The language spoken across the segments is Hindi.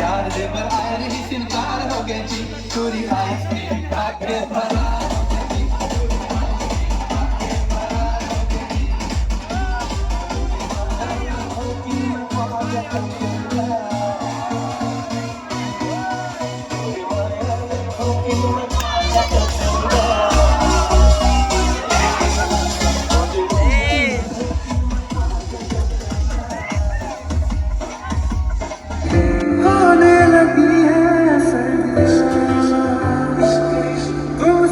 यार देवर आए रही सिनकार हो गई थी पूरी आइसक्रीम खा के फरार हो गई थी। होने लगी है सर्दियाँ, तुम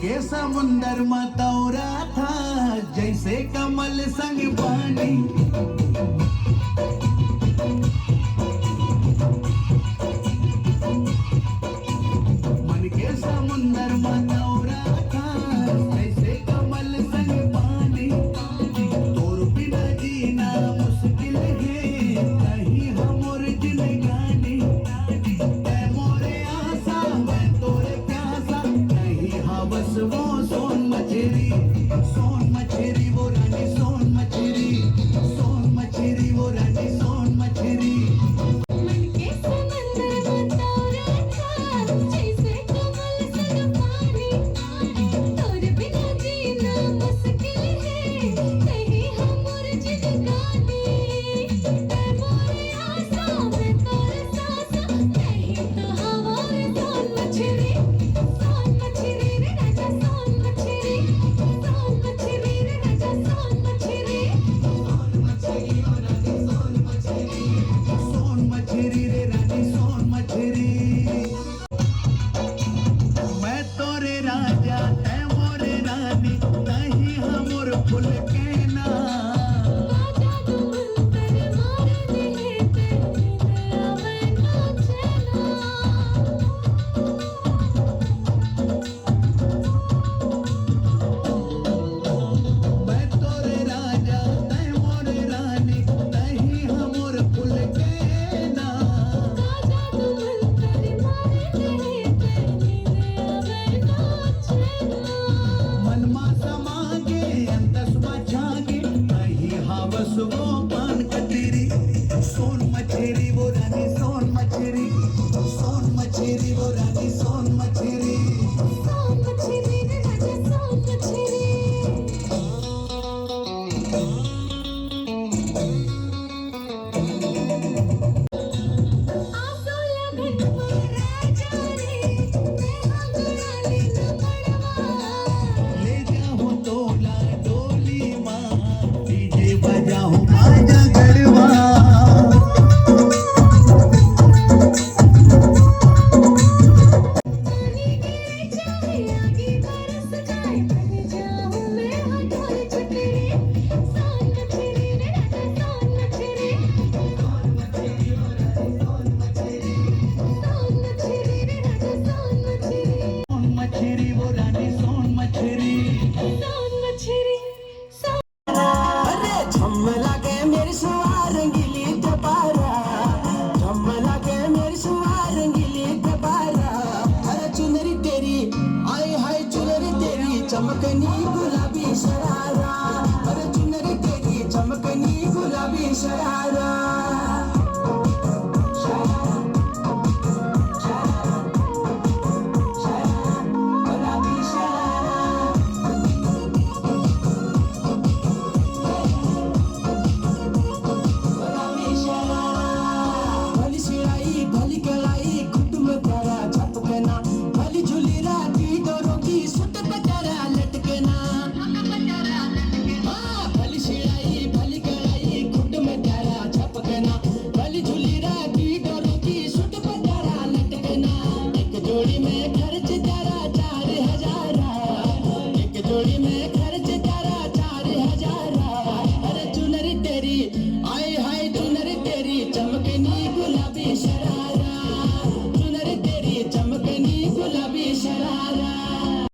के समुंदर में तौरा था जैसे कमल संग पानी। मन के समुंदर में तौरा था जैसे कमल संग पानी। तोर बिना जीना मुश्किल है कहीं हमर जिंदगानी। ऐ मोरे आशा मैं तोरे प्यासा नहीं हवस वो सोन मछली वो रानी सोन मछली वो रानी सोन मछली। मन के समंदर में तौरा था जैसे कमल संग पानी। तोर बिना जीना मुश्किल है कहीं हमर जिंदगानी। ऐ मोरे आशा मैं तोरे सासा नहीं तो हवार सोन मछली रे राजा सोन मछली रे राजा सोन मछली। सोन मछली रे रानी सोन मछली। मैं तोरे राजा तै मोरे रानी नहीं हमर फूल के ना। राजा तू मंतर मार दिले ते नींद आवे ना चैना। मैं तोरे राजा तै मोरे रानी नहीं हमर फूल के ना। राजा तू मंतर मार दिले ते नींद आवे ना चैना। मनमा समागे अंतसमा जागे नहीं हवस वो पान कतेरी। सोन मछली वो रानी सोन मछली वो रानी सोन मछली। सोन मछली रे राजा सोन मछली। आसो लगन में राजा रे मैं आंगना लेना बड़वा। ले जाऊं तोला डोली माँ डीजे बजाऊं बाजा गड़वा। पानी गिरे चाहे आगे बरस जाए बन जाऊं मैं हथौड़ चुटरी। सोन मछली रे राजा सोन मछली। सोन मछली रे राजा सोन मछली। सोन मछली वो रानी सोन मछली। सोन मछली सोन। अरे झमला के मेरी सुवार रंगीली दबारा। झमला के मेरी सुवार रंगीली दबारा। अरे चुनरी तेरी आए हाय चुनरी तेरी चमकनी गुलाबी शरारा। अरे चुनरी तेरी चमकनी गुलाबी शरारा। गुलाबी शरारा। भली सिलाई भली कलाई कुटुम तारा छपकना। भली झूली राती डोरों की सुत पटारा लटकना। हाँ, भली सिलाई भली कलाई कुटुम तारा छपकना। भली झूली राती डोरों की सुत पटारा लटकना। एक जोड़ी में खर्च तारा